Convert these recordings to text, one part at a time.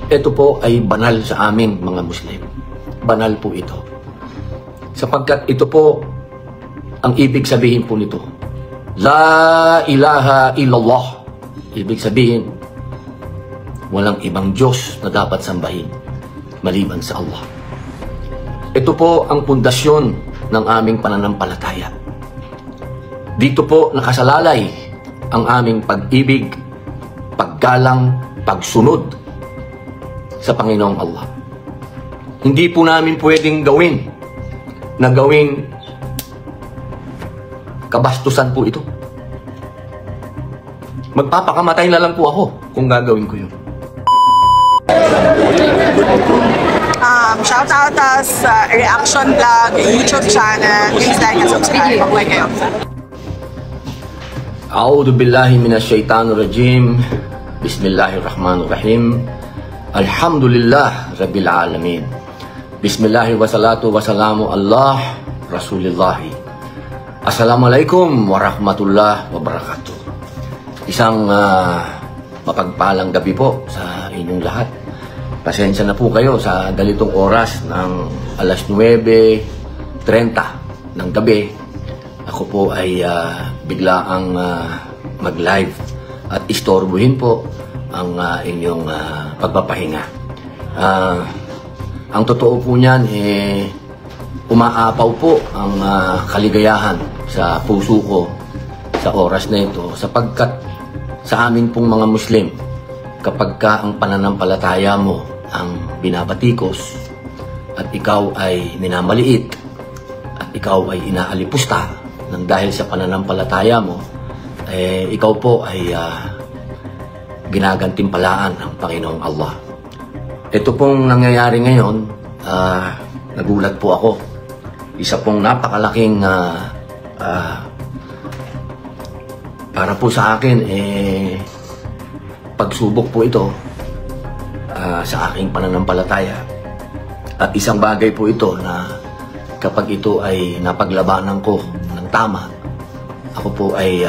Ito po ay banal sa aming mga Muslim. Banal po ito. Sapagkat ito po, ang ibig sabihin po nito, La ilaha illallah. Ibig sabihin, walang ibang Diyos na dapat sambahin maliban sa Allah. Ito po ang pundasyon ng aming pananampalataya. Dito po nakasalalay ang aming pag-ibig, paggalang, pagsunod sa Panginoong Allah. Hindi po namin pwedeng gawin kabastusan po ito. Magpapakamatay na lang po ako kung gagawin ko yun. Shout out sa Reaction Vlog, YouTube channel. Please like and subscribe. Mag-like kayo. A'udhu billahi minasyaitanir rajim. Bismillahirrahmanirrahim. Alhamdulillah Rabbil alamin. Bismillahi wassalatu wassalamu Allah Rasulillahi. Assalamualaikum warahmatullahi wabarakatuh. Isang mapagpalang gabi po sa inyong lahat. Pasensya na po kayo sa ganitong oras ng alas 9:30 ng gabi. Ako po ay biglaang mag-live at istorbohin po ang inyong pagpapahinga. Ang totoo po niyan, umaapaw po ang kaligayahan sa puso ko sa oras na ito sapagkat sa amin pong mga Muslim, kapag ka ang pananampalataya mo ang binabatikos at ikaw ay minamaliit at ikaw ay inaalipusta nang dahil sa pananampalataya mo, ikaw po ay ginagantimpalaan ng Panginoong Allah. Ito pong nangyayari ngayon, nagulat po ako. Isa pong napakalaking para po sa akin, pagsubok po ito sa aking pananampalataya. At isang bagay po ito na kapag ito ay napaglabanan ko ng tama, ako po ay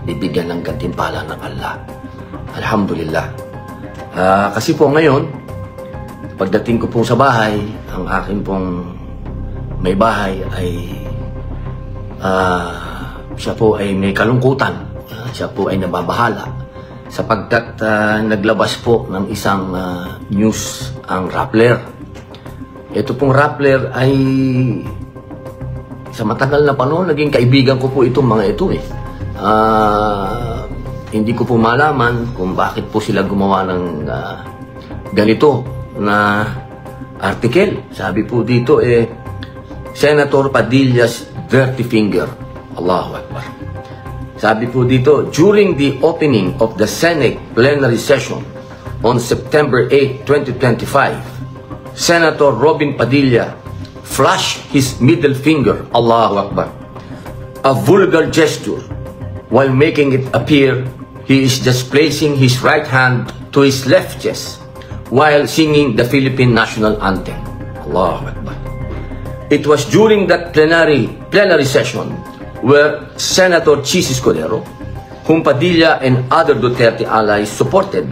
bibigyan ng gantimpala ng Allah. Alhamdulillah. Kasi po ngayon, pagdating ko po sa bahay, ang akin pong may bahay ay siya po ay may kalungkutan. Siya po ay nababahala sapagkat naglabas po ng isang news ang Rappler. Ito pong Rappler ay sa matagal na panahon naging kaibigan ko po itong mga ito hindi ko po malaman kung bakit po sila gumawa ng ganito na article. Sabi po dito Senator Padilla's dirty finger. Allahu Akbar. Sabi po dito, during the opening of the Senate plenary session on September 8, 2025, Senator Robin Padilla flashed his middle finger, Allahu Akbar, a vulgar gesture, while making it appear he is just placing his right hand to his left chest while singing the Philippine national anthem. Allahu Akbar. It was during that plenary session where Senator Chis Escudero, whom Padilla and other Duterte allies supported,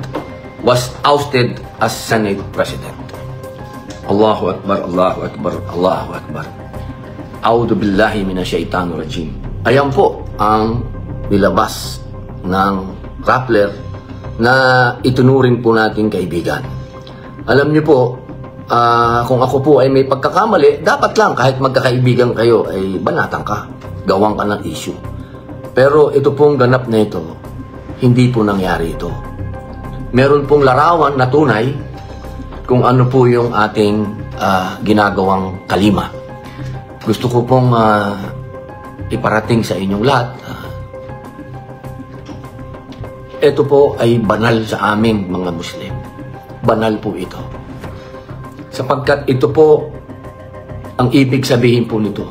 was ousted as Senate President. Allahu Akbar, Allahu Akbar, Allahu Akbar. A'udhu billahi minasyaitanir rajim. Ayan po ang nilabas ng Rappler na itunuring po nating kaibigan. Alam niyo po, kung ako po ay may pagkakamali, dapat lang kahit magkakaibigan kayo ay banatan ka, gawang ka ng issue. Pero ito pong ganap na ito, hindi po nangyari ito. Meron pong larawan na tunay kung ano po yung ating ginagawang kalima. Gusto ko pong iparating sa inyong lahat. Ito po ay banal sa aming mga Muslim. Banal po ito. Sapagkat ito po ang ibig sabihin po nito.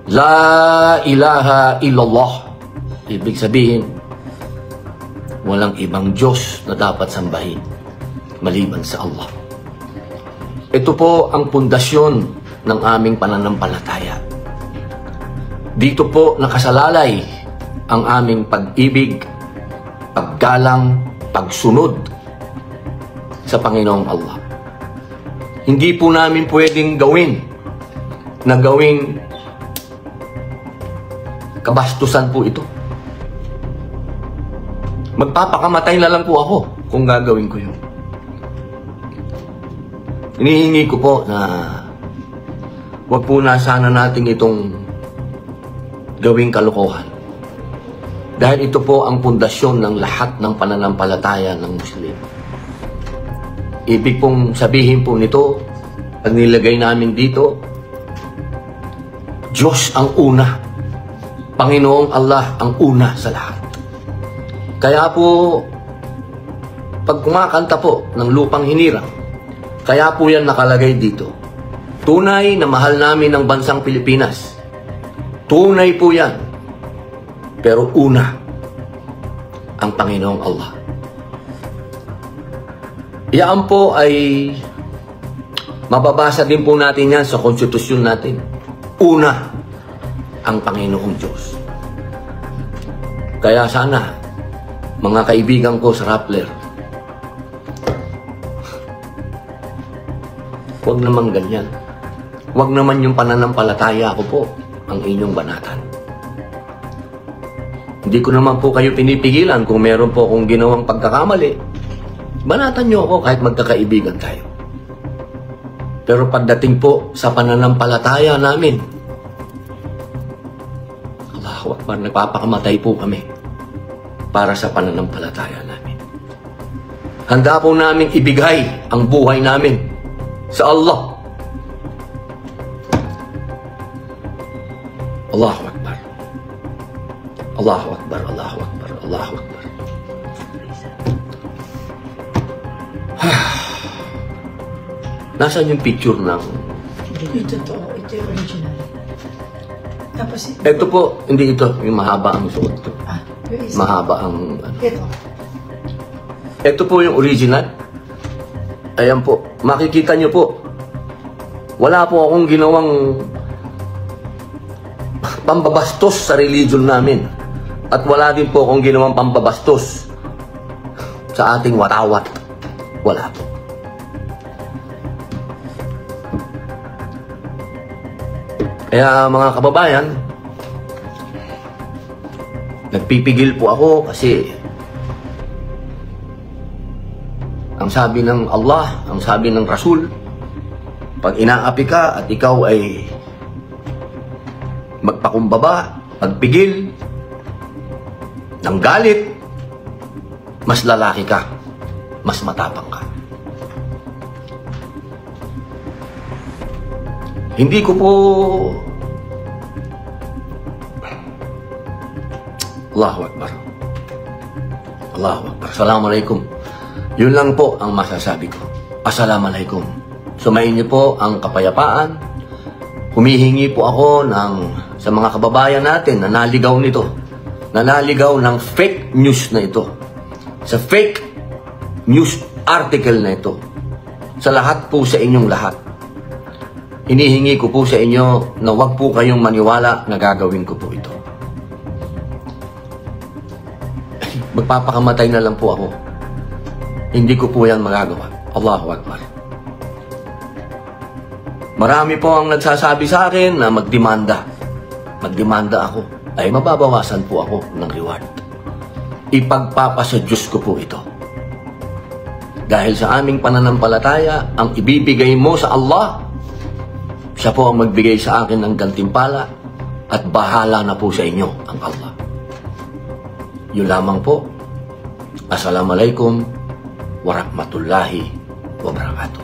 La ilaha illallah. Ibig sabihin, walang ibang Diyos na dapat sambahin maliban sa Allah. Ito po ang pundasyon ng aming pananampalataya. Dito po nakasalalay ang aming pag-ibig, paggalang, pagsunod sa Panginoong Allah. Hindi po namin pwedeng gawing kabastusan po ito. Magpapakamatay na lang po ako kung gagawin ko yun. Hinihingi ko po na wag po na sana natin itong gawing kalokohan. Dahil ito po ang pundasyon ng lahat ng pananampalataya ng Muslim. Ibig pong sabihin po nito, pag nilagay namin dito, Diyos ang una. Panginoong Allah ang una sa lahat. Kaya po, pag kumakanta po ng lupang hinirang, kaya po yan nakalagay dito. Tunay na mahal namin ang bansang Pilipinas. Tunay po yan. Pero una, ang Panginoong Allah. Iyan po ay mababasa din po natin yan sa konstitusyon natin. Una, ang Panginoong Diyos. Kaya sana, mga kaibigan ko sa Rappler, huwag naman ganyan. Huwag naman yung pananampalataya ko po ang inyong banatan. Hindi ko naman po kayo pinipigilan kung meron po akong ginawang pagkakamali. Banatan nyo ako kahit magkakaibigan tayo. Pero pagdating po sa pananampalataya namin, Allahu Akbar, nagpapakamatay po kami para sa pananampalataya namin. Handa po namin ibigay ang buhay namin sa Allah. Allahu Akbar. Allahu Akbar, Allahu Akbar, Allahu Akbar. Nasaan yung picture ng... Ito to, ito yung original. Tapos ito. Ito po, hindi ito. Yung mahaba ang suot ko. Yung isa. Mahaba ang... Ano. Ito. Ito po yung original. Ayan po. Makikita nyo po. Wala po akong ginawang pambabastos sa religion namin. At wala din po akong ginawang pambabastos sa ating watawat. Wala po. Kaya mga kababayan, nagpipigil po ako kasi ang sabi ng Allah, ang sabi ng Rasul, pag inaapi ka at ikaw ay magpakumbaba, magpigil ng galit, mas lalaki ka, mas matapang ka. Hindi ko po Allahu Akbar. Allahu Akbar. Assalamualaikum. Yun lang po ang masasabi ko. Assalamualaikum. Sumayin niyo po ang kapayapaan. Humihingi po ako sa mga kababayan natin na naligaw nito. Na naligaw ng fake news na ito. Sa fake news article na ito. Sa lahat po sa inyong lahat. Hinihingi ko po sa inyo na huwag po kayong maniwala na gagawin ko po ito. Magpapakamatay na lang po ako. Hindi ko po yan magagawa. Allahu Akbar. Marami po ang nagsasabi sa akin na magdemanda. Magdemanda ako. Ay mababawasan po ako ng reward. Ipagpapasa Diyos ko po ito. Dahil sa aming pananampalataya, ang ibibigay mo sa Allah, siya po ang magbigay sa akin ng gantimpala at bahala na po sa inyo ang Allah. Yun lamang po. Assalamualaikum warahmatullahi wabarakatuh.